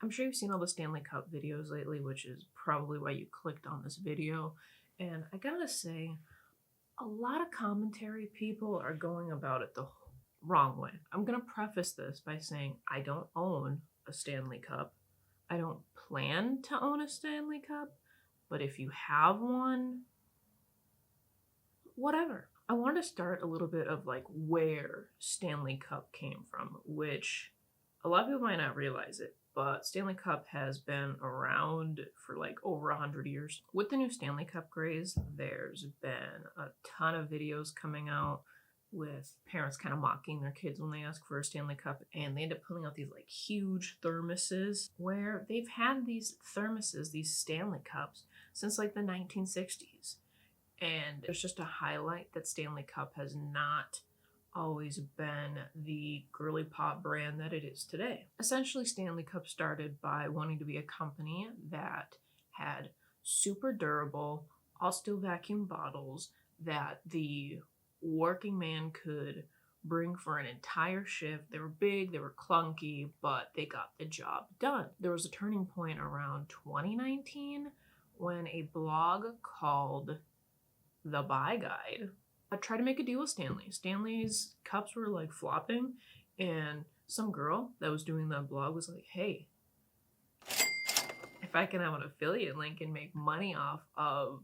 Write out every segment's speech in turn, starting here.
I'm sure you've seen all the Stanley Cup videos lately, which is probably why you clicked on this video. And I gotta say, a lot of commentary people are going about it the wrong way. I'm gonna preface this by saying I don't own a Stanley Cup. I don't plan to own a Stanley Cup, but if you have one, whatever. I want to start a little bit of like where Stanley Cup came from, which a lot of people might not realize it, but Stanley Cup has been around for like over 100 years. With the new Stanley Cup craze, there's been a ton of videos coming out with parents kind of mocking their kids when they ask for a Stanley Cup, and they end up pulling out these like huge thermoses where they've had these thermoses, these Stanley Cups, since like the 1960s. And it's just a highlight that Stanley Cup has not always been the girly pop brand that it is today. Essentially, Stanley Cup started by wanting to be a company that had super durable, all steel vacuum bottles that the working man could bring for an entire shift. They were big, they were clunky, but they got the job done. There was a turning point around 2019 when a blog called The Buy Guide tried to make a deal with Stanley. Stanley's cups were like flopping, and some girl that was doing that blog was like, hey, if I can have an affiliate link and make money off of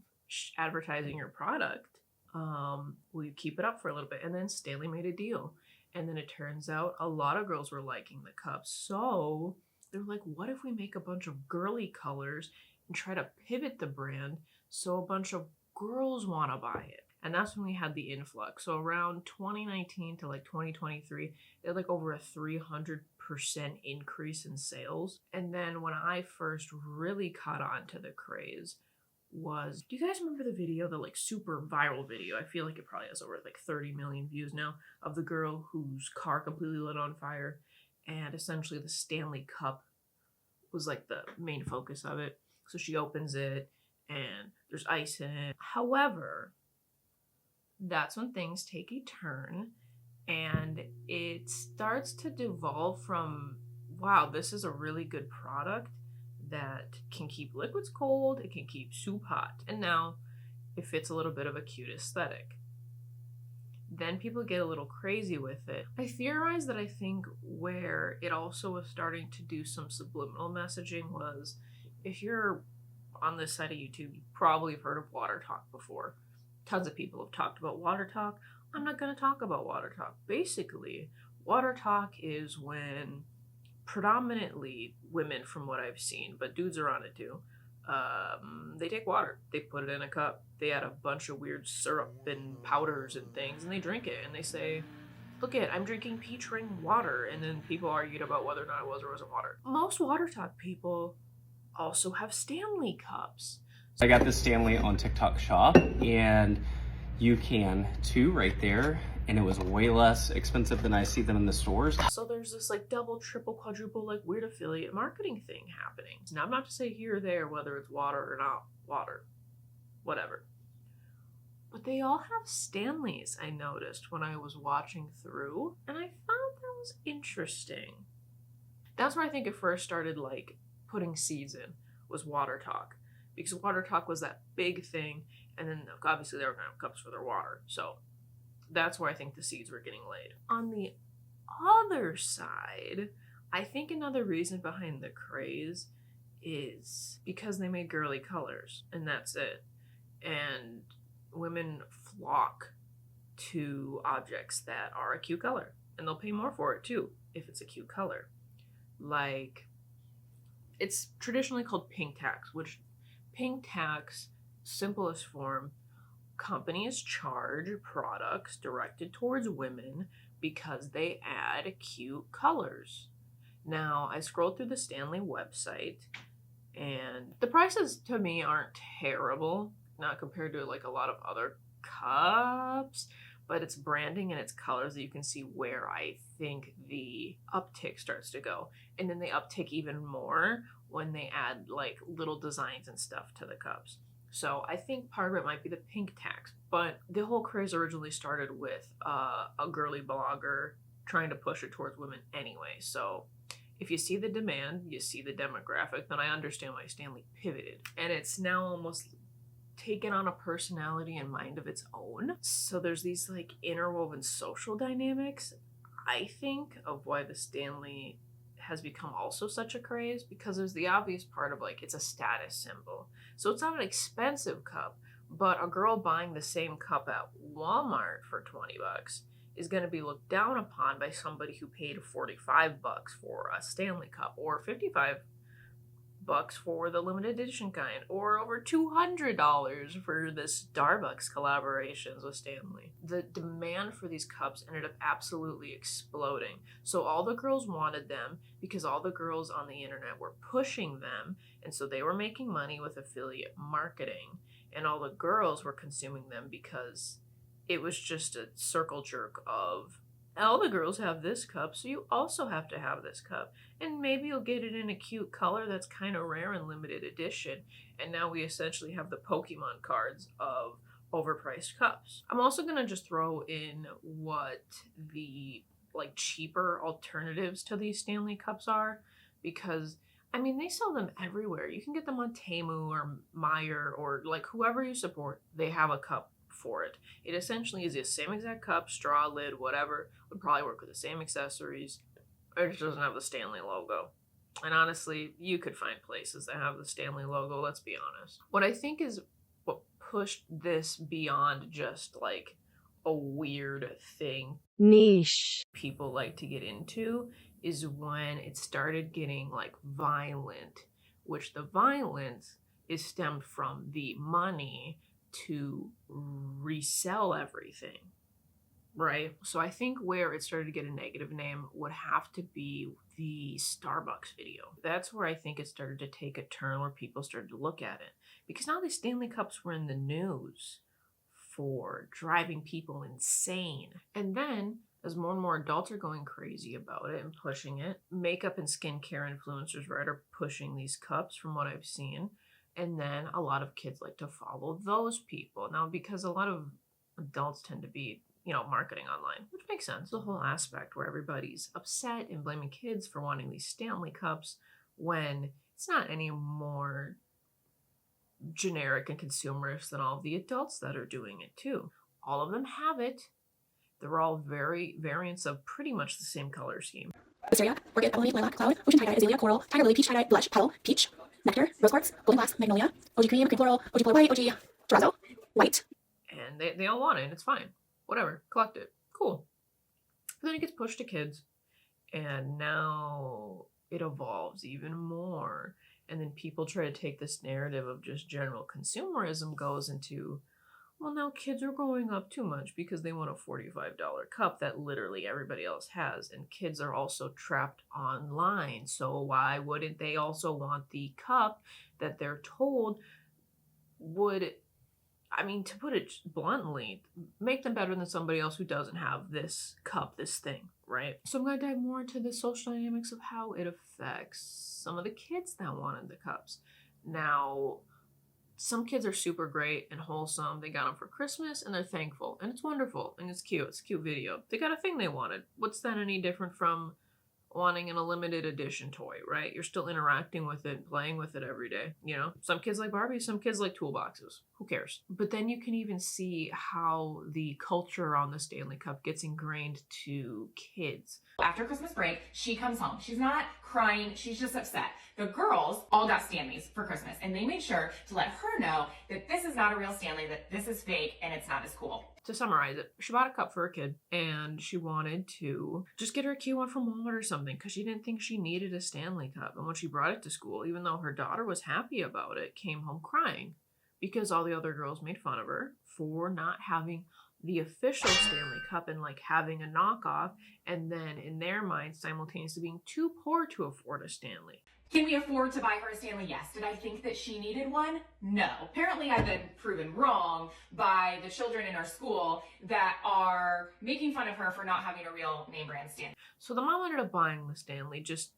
advertising your product, will you keep it up for a little bit? And then Stanley made a deal. And then it turns out a lot of girls were liking the cups. So they're like, what if we make a bunch of girly colors and try to pivot the brand so a bunch of girls want to buy it? And that's when we had the influx. So around 2019 to like 2023, they had like over a 300% increase in sales. And then when I first really caught on to the craze was, do you guys remember the video, the like super viral video? I feel like it probably has over like 30 million views now, of the girl whose car completely lit on fire. And essentially the Stanley Cup was like the main focus of it. So she opens it and there's ice in it. However, that's when things take a turn and it starts to devolve from, wow, this is a really good product that can keep liquids cold, it can keep soup hot, and now it fits a little bit of a cute aesthetic. Then people get a little crazy with it. I theorize that I think where it also was starting to do some subliminal messaging was, if you're on this side of YouTube, you probably have heard of water talk before. Tons of people have talked about water talk. I'm not going to talk about water talk. Basically, water talk is when predominantly women, from what I've seen, but dudes are on it too, they take water, they put it in a cup, they add a bunch of weird syrup and powders and things, and they drink it, and they say, look it, I'm drinking peach ring water, and then people argued about whether or not it was or wasn't water. Most water talk people also have Stanley cups. I got this Stanley on TikTok Shop, and you can too right there, and it was way less expensive than I see them in the stores. So there's this like double, triple, quadruple like weird affiliate marketing thing happening. Now I'm not to say here or there whether it's water or not water, whatever. But they all have Stanleys, I noticed when I was watching through, and I found that was interesting. That's where I think it first started like putting seeds in, was water talk. Because water talk was that big thing, and then obviously they were going to have cups for their water. So that's where I think the seeds were getting laid. On the other side, I think another reason behind the craze is because they made girly colors, and that's it. And women flock to objects that are a cute color, and they'll pay more for it too if it's a cute color. Like, it's traditionally called pink tax, which pink tax, simplest form, companies charge products directed towards women because they add cute colors. Now, I scrolled through the Stanley website, and the prices to me aren't terrible, not compared to like a lot of other cups, but it's branding and it's colors that you can see where I think the uptick starts to go. And then they uptick even more when they add like little designs and stuff to the cups. So I think part of it might be the pink tax, but the whole craze originally started with a girly blogger trying to push it towards women anyway. So if you see the demand, you see the demographic, then I understand why Stanley pivoted. And it's now almost taken on a personality and mind of its own. So there's these like interwoven social dynamics, I think, of why the Stanley has become also such a craze, because there's the obvious part of like it's a status symbol. So it's not an expensive cup, but a girl buying the same cup at Walmart for 20 bucks is going to be looked down upon by somebody who paid 45 bucks for a Stanley cup, or 55 bucks for the limited edition kind, or over $200 for the Starbucks collaborations with Stanley. The demand for these cups ended up absolutely exploding. So all the girls wanted them because all the girls on the internet were pushing them, and so they were making money with affiliate marketing, and all the girls were consuming them because it was just a circle jerk of, all the girls have this cup, so you also have to have this cup. And maybe you'll get it in a cute color that's kind of rare and limited edition. And now we essentially have the Pokemon cards of overpriced cups. I'm also going to just throw in what the like cheaper alternatives to these Stanley cups are, because I mean, they sell them everywhere. You can get them on Temu or Meijer or like whoever you support, they have a cup for it. It essentially is the same exact cup, straw, lid, whatever, would probably work with the same accessories. It just doesn't have the Stanley logo. And honestly, you could find places that have the Stanley logo, let's be honest. What I think is what pushed this beyond just like a weird thing niche people like to get into is when it started getting like violent, which the violence is stemmed from the money to resell everything, right? So I think where it started to get a negative name would have to be the Starbucks video. That's where I think it started to take a turn where people started to look at it, because now these Stanley cups were in the news for driving people insane. And then as more and more adults are going crazy about it and pushing it, makeup and skincare influencers, right, are pushing these cups from what I've seen. And then a lot of kids like to follow those people. Now, because a lot of adults tend to be, marketing online, which makes sense. The whole aspect where everybody's upset and blaming kids for wanting these Stanley cups when it's not any more generic and consumerist than all of the adults that are doing it too. All of them have it. They're all variants of pretty much the same color scheme. Wisteria, orchid, ebony, lilac, cloud, ocean tie-dye, azalea, coral, tiger lily, peach tie-dye, blush, petal, peach, nectar, rose quartz, golden glass, magnolia, OG cream, cream floral, OG white, OG terrazzo, white. And they all want it, and it's fine. Whatever, collect it. Cool. But then it gets pushed to kids, and now it evolves even more. And then people try to take this narrative of just general consumerism goes into, well, now kids are growing up too much because they want a $45 cup that literally everybody else has. And kids are also trapped online. So why wouldn't they also want the cup that they're told would, to put it bluntly, make them better than somebody else who doesn't have this cup, this thing, right? So I'm going to dive more into the social dynamics of how it affects some of the kids that wanted the cups. Now, some kids are super great and wholesome. They got them for Christmas and they're thankful. And it's wonderful and it's cute. It's a cute video. They got a thing they wanted. What's that any different from wanting a limited edition toy, right? You're still interacting with it, playing with it every day. Some kids like Barbie, some kids like toolboxes. Who cares? But then you can even see how the culture around the Stanley Cup gets ingrained to kids. After Christmas break, she comes home. She's not crying, she's just upset. The girls all got Stanleys for Christmas, and they made sure to let her know that this is not a real Stanley, that this is fake, and it's not as cool. To summarize it, she bought a cup for her kid, and she wanted to just get her a cute one from Walmart or something, because she didn't think she needed a Stanley Cup. And when she brought it to school, even though her daughter was happy about it, came home crying, because all the other girls made fun of her for not having the official Stanley Cup and like having a knockoff, and then in their minds simultaneously being too poor to afford a Stanley. Can we afford to buy her a Stanley? Yes. Did I think that she needed one? No. Apparently I've been proven wrong by the children in our school that are making fun of her for not having a real name brand Stanley. So the mom ended up buying the Stanley just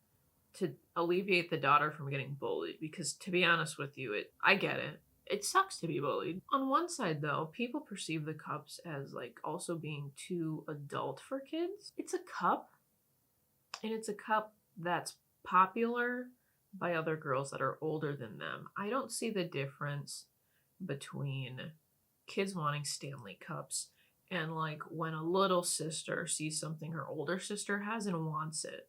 to alleviate the daughter from getting bullied, because to be honest with you, I get it. It sucks to be bullied. On one side though, people perceive the cups as like also being too adult for kids. It's a cup, and it's a cup that's popular by other girls that are older than them. I don't see the difference between kids wanting Stanley Cups and like when a little sister sees something her older sister has and wants it.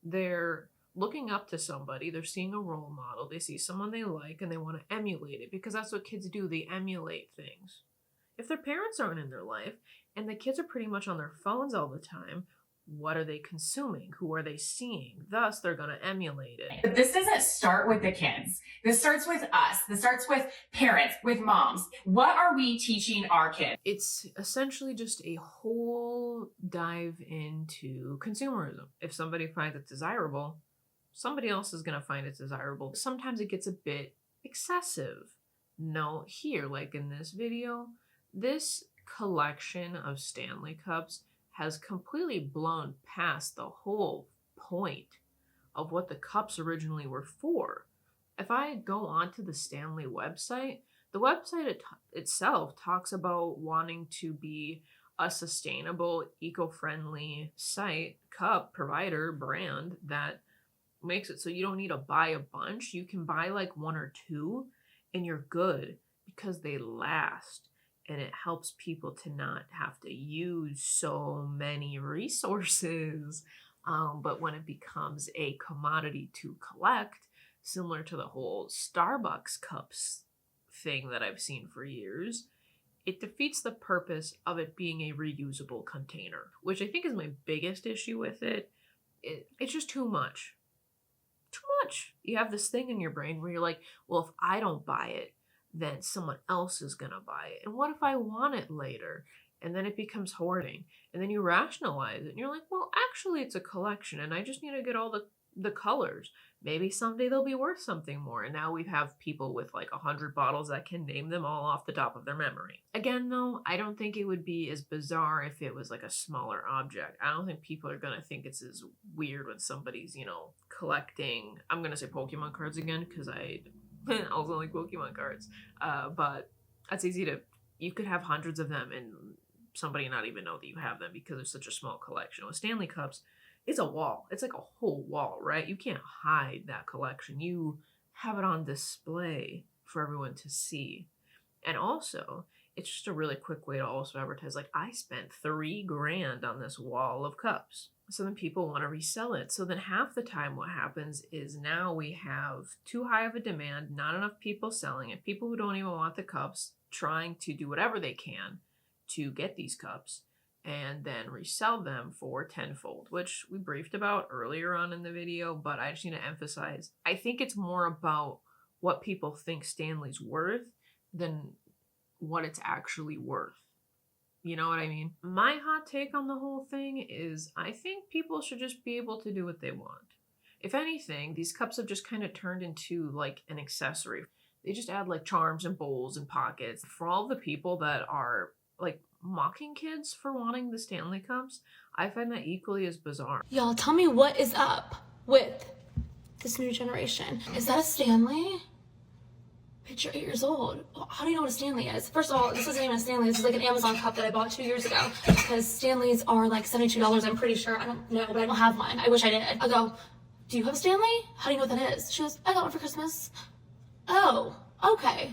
They're looking up to somebody, they're seeing a role model, they see someone they like and they want to emulate it because that's what kids do, they emulate things. If their parents aren't in their life and the kids are pretty much on their phones all the time, what are they consuming? Who are they seeing? Thus, they're going to emulate it. But this doesn't start with the kids. This starts with us. This starts with parents, with moms. What are we teaching our kids? It's essentially just a whole dive into consumerism. If somebody finds it desirable, somebody else is going to find it desirable. Sometimes it gets a bit excessive. No, here, like in this video, this collection of Stanley Cups has completely blown past the whole point of what the cups originally were for. If I go onto the Stanley website, the website itself talks about wanting to be a sustainable, eco-friendly site, cup, provider, brand that makes it so you don't need to buy a bunch. You can buy like one or two and you're good because they last. And it helps people to not have to use so many resources. But when it becomes a commodity to collect, similar to the whole Starbucks cups thing that I've seen for years, it defeats the purpose of it being a reusable container, which I think is my biggest issue with it. It's just too much. Too much. You have this thing in your brain where you're like, well, if I don't buy it, then someone else is going to buy it. And what if I want it later? And then it becomes hoarding. And then you rationalize it. And you're like, well, actually, it's a collection. And I just need to get all the colors. Maybe someday they'll be worth something more. And now we have people with like 100 bottles that can name them all off the top of their memory. Again, though, I don't think it would be as bizarre if it was like a smaller object. I don't think people are going to think it's as weird when somebody's, collecting, I'm going to say Pokemon cards again because I also like Pokemon cards, but that's easy you could have hundreds of them and somebody not even know that you have them because it's such a small collection. With Stanley Cups, it's a wall. It's like a whole wall, right? You can't hide that collection. You have it on display for everyone to see. And also, it's just a really quick way to also advertise, like, I spent $3,000 on this wall of cups. So then people want to resell it. So then half the time what happens is now we have too high of a demand, not enough people selling it, people who don't even want the cups trying to do whatever they can to get these cups and then resell them for tenfold, which we briefed about earlier on in the video, but I just need to emphasize, I think it's more about what people think Stanley's worth than what it's actually worth. You know what I mean? My hot take on the whole thing is I think people should just be able to do what they want. If anything, these cups have just kind of turned into like an accessory. They just add like charms and bowls and pockets. For all the people that are like mocking kids for wanting the Stanley Cups, I find that equally as bizarre. Y'all, tell me what is up with this new generation. Is that a Stanley? Bitch, you're 8 years old. How do you know what a Stanley is? First of all, this isn't even a Stanley. This is like an Amazon cup that I bought 2 years ago because Stanleys are like $72, I'm pretty sure. I don't know, but I don't have one. I wish I did. I go, do you have a Stanley? How do you know what that is? She goes, I got one for Christmas. Oh, okay.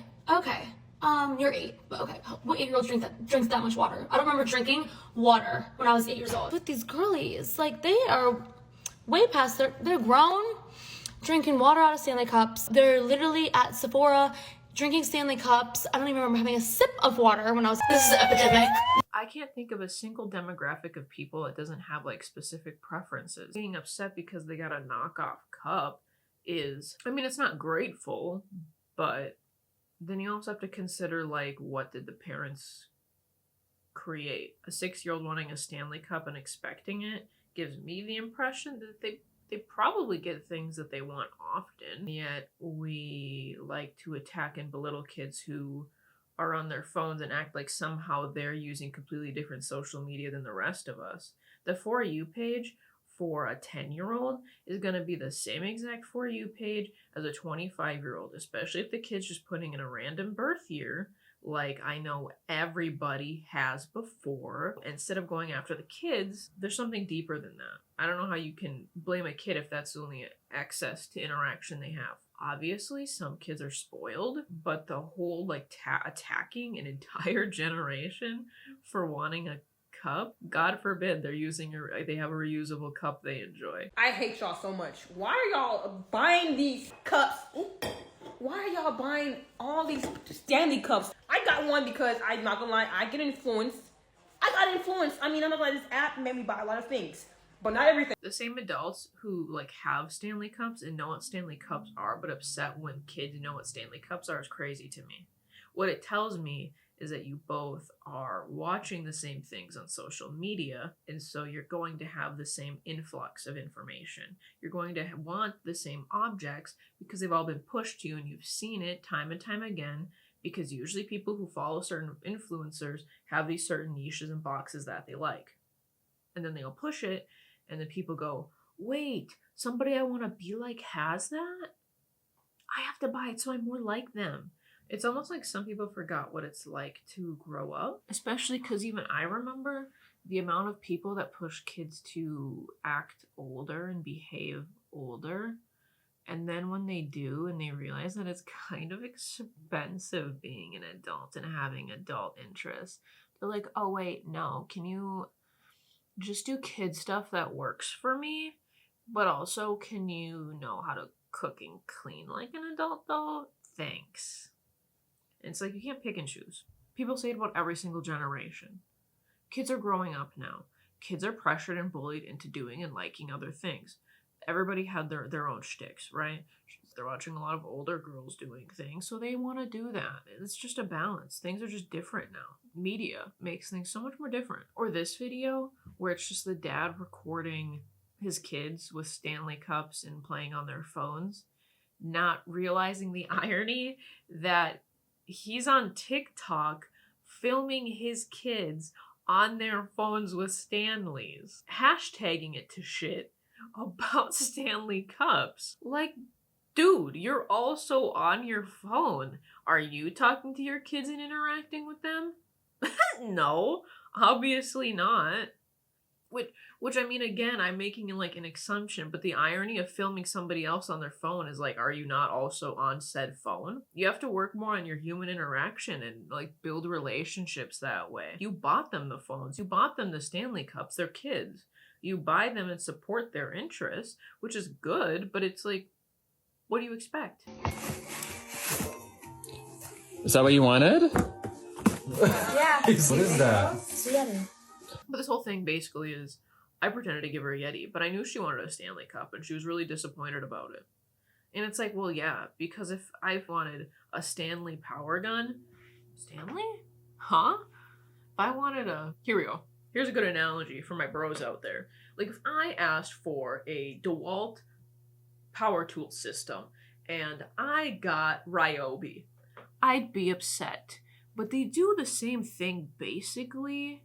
You're 8, but okay. What 8-year-old drinks that much water? I don't remember drinking water when I was 8 years old. But these girlies, like, they are way past they're grown, drinking water out of Stanley cups. They're literally at Sephora drinking Stanley cups. I don't even remember having a sip of water when I was, this is an epidemic. I can't think of a single demographic of people that doesn't have like specific preferences. Being upset because they got a knockoff cup is, I mean, it's not grateful, but then you also have to consider like, what did the parents create? A 6-year-old wanting a Stanley Cup and expecting it gives me the impression that they probably get things that they want often, yet we like to attack and belittle kids who are on their phones and act like somehow they're using completely different social media than the rest of us. The For You page for a 10-year-old is going to be the same exact For You page as a 25-year-old, especially if the kid's just putting in a random birth year like I know everybody has before. Instead of going after the kids, there's something deeper than that. I don't know how you can blame a kid if that's the only access to interaction they have. Obviously, some kids are spoiled, but the whole like attacking an entire generation for wanting a cup, God forbid they have a reusable cup they enjoy. I hate y'all so much. Why are y'all buying these cups? Why are y'all buying all these Stanley cups? I got one because I'm not gonna lie, I get influenced. I got influenced. I mean, I'm not gonna lie, this app made me buy a lot of things, but not everything. The same adults who like have Stanley cups and know what Stanley cups are, but upset when kids know what Stanley cups are, is crazy to me. What it tells me is that you both are watching the same things on social media, and so you're going to have the same influx of information. You're going to want the same objects because they've all been pushed to you and you've seen it time and time again, because usually people who follow certain influencers have these certain niches and boxes that they like. And then they'll push it, and then people go, wait, somebody I want to be like has that? I have to buy it so I'm more like them. It's almost like some people forgot what it's like to grow up, especially because even I remember the amount of people that push kids to act older and behave older. And then when they do and they realize that it's kind of expensive being an adult and having adult interests, they're like, oh, wait, no, can you just do kid stuff that works for me? But also, can you know how to cook and clean like an adult though? Thanks. It's like you can't pick and choose. People say it about every single generation. Kids are growing up now. Kids are pressured and bullied into doing and liking other things. Everybody had their own shticks, right? They're watching a lot of older girls doing things, so they want to do that. It's just a balance. Things are just different now. Media makes things so much more different. Or this video where it's just the dad recording his kids with Stanley cups and playing on their phones, not realizing the irony that he's on TikTok filming his kids on their phones with Stanleys, hashtagging it to shit about Stanley cups. Like, dude, you're also on your phone. Are you talking to your kids and interacting with them? No, obviously not. Which I mean, again, I'm making like an assumption, but the irony of filming somebody else on their phone is like, are you not also on said phone? You have to work more on your human interaction and like build relationships that way. You bought them the phones, you bought them the Stanley cups, they're kids. You buy them and support their interests, which is good, but it's like, what do you expect? Is that what you wanted? Yeah. What is that? Spaghetti. But this whole thing basically is, I pretended to give her a Yeti, but I knew she wanted a Stanley cup and she was really disappointed about it. And it's like, well, yeah, because if I wanted a Stanley power gun, Stanley? Huh? If I wanted here we go. Here's a good analogy for my bros out there. Like if I asked for a DeWalt power tool system and I got Ryobi, I'd be upset. But they do the same thing basically,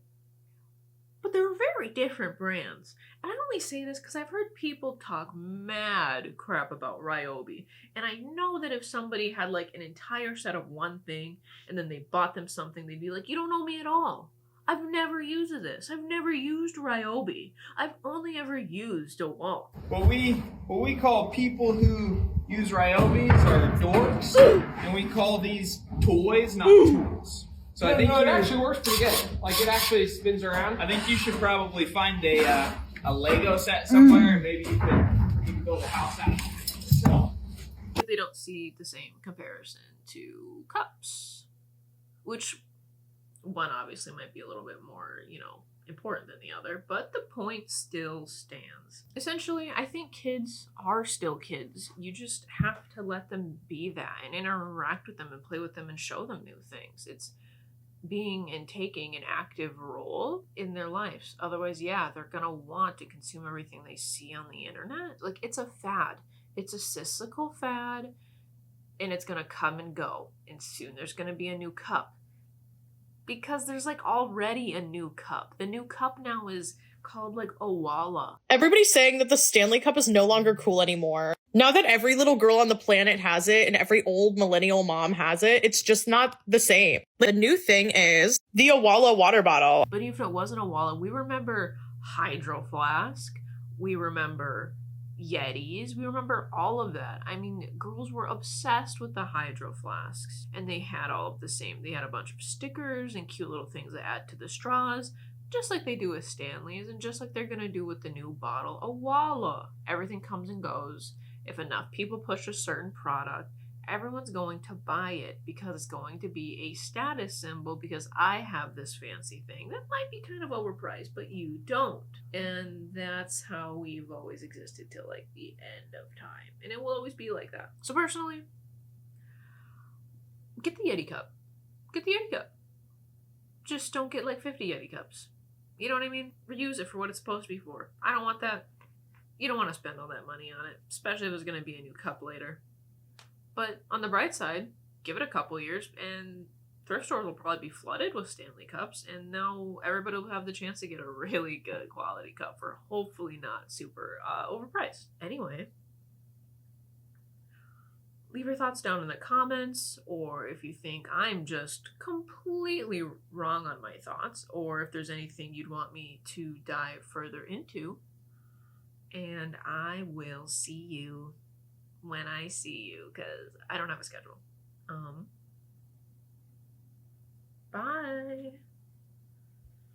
but they're very different brands. And I only say this because I've heard people talk mad crap about Ryobi. And I know that if somebody had like an entire set of one thing and then they bought them something, they'd be like, you don't know me at all. I've never used this. I've never used Ryobi. I've only ever used DeWalt. What we call people who use Ryobis are dorks, and we call these toys, not tools. So I think it actually works pretty good. Like it actually spins around. I think you should probably find a Lego set somewhere, and maybe you can build a house out of it. So They don't see the same comparison to cups, which one obviously might be a little bit more, important than the other, but the point still stands. Essentially, I think kids are still kids. You just have to let them be that and interact with them and play with them and show them new things. It's being and taking an active role in their lives. Otherwise, yeah, they're gonna want to consume everything they see on the internet. Like, it's a fad. It's a cyclical fad, and it's gonna come and go. And soon there's gonna be a new cup. Because there's like already a new cup. The new cup now is called like Owala. Everybody's saying that the Stanley Cup is no longer cool anymore. Now that every little girl on the planet has it and every old millennial mom has it, it's just not the same. The new thing is the Awala water bottle. But even if it wasn't Awala, we remember Hydro Flask. We remember Yetis. We remember all of that. I mean, girls were obsessed with the Hydro Flasks. And they had all of the same. They had a bunch of stickers and cute little things that add to the straws. Just like they do with Stanley's and just like they're going to do with the new bottle Awala. Everything comes and goes. If enough people push a certain product, everyone's going to buy it because it's going to be a status symbol because I have this fancy thing that might be kind of overpriced, but you don't. And that's how we've always existed till like the end of time. And it will always be like that. So personally, get the Yeti cup. Get the Yeti cup. Just don't get like 50 Yeti cups. You know what I mean? Reuse it for what it's supposed to be for. I don't want that. You don't want to spend all that money on it, especially if it's going to be a new cup later. But on the bright side, give it a couple years and thrift stores will probably be flooded with Stanley cups, and now everybody will have the chance to get a really good quality cup for hopefully not super overpriced. Anyway, leave your thoughts down in the comments, or if you think I'm just completely wrong on my thoughts, or if there's anything you'd want me to dive further into. And I will see you when I see you, because I don't have a schedule. Bye.